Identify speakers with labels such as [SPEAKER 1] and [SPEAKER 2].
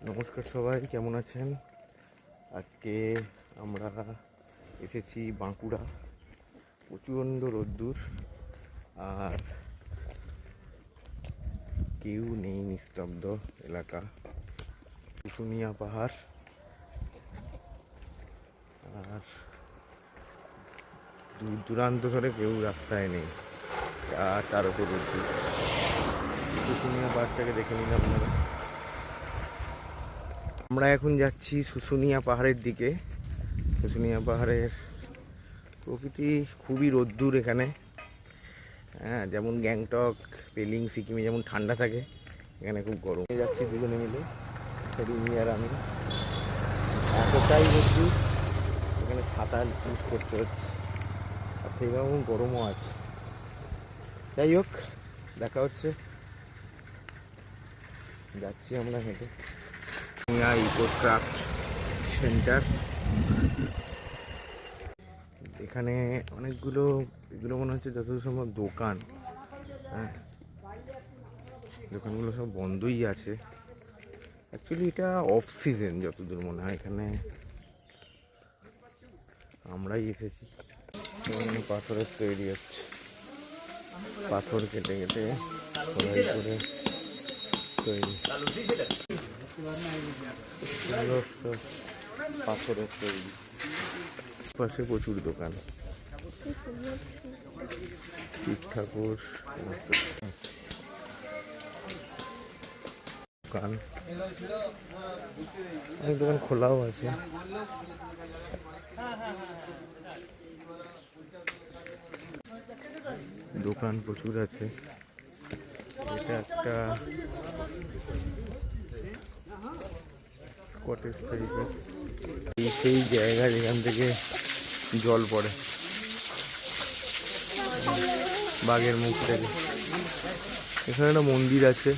[SPEAKER 1] নমস্কার সবাই, কেমন আছেন? আজকে আমরা এসেছি বাঁকুড়া। প্রচণ্ড রোদ্দুর আর কেউ নেই, নিস্তব্ধ এলাকা। শুশুনিয়া পাহাড় আর দূর দূরান্ত ধরে কেউ রাস্তায় নেই, আর তার উপর রোদ্দুর। শুশুনিয়া পাহাড়টাকে দেখে নিন আপনারা। আমরা এখন যাচ্ছি শুশুনিয়া পাহাড়ের দিকে। শুশুনিয়া পাহাড়ের প্রকৃতি খুবই রোদ্দুর এখানে। হ্যাঁ, যেমন গ্যাংটক, পেলিং, সিকিমে যেমন ঠান্ডা থাকে, এখানে খুব গরম। যাচ্ছি দুজনে মিলে, রিমি আর আমি। এতটাই রোদ্দুর, এখানে ছাতা ইউজ করতে হচ্ছে, আর থেকে গরমও আছে। যাই হোক, দেখা হচ্ছে। যাচ্ছি আমরা হেঁটে। ইকো ক্রাফট সেন্টার, এখানে অনেকগুলো, এগুলো মনে হচ্ছে যতদূর সম্ভব দোকান। হ্যাঁ, দোকানগুলো সব বন্ধই আছে। অ্যাকচুয়ালি এটা অফ সিজন যতদূর মনে হয়। এখানে আমরাই এসেছি। পাথরের তৈরি হচ্ছে, পাথর কেটে কেটে খোদাই করে তৈরি। পাথরের তৈরি, পাশে প্রচুর দোকান, শিব ঠাকুর দোকান, অনেক দোকান খোলাও আছে। দোকান প্রচুর আছে। এটা একটা কটেজ টাইপের, সেই জায়গা যেখান থেকে জল পড়ে বাঘের মুখ থেকে। এখানে একটা মন্দির আছে।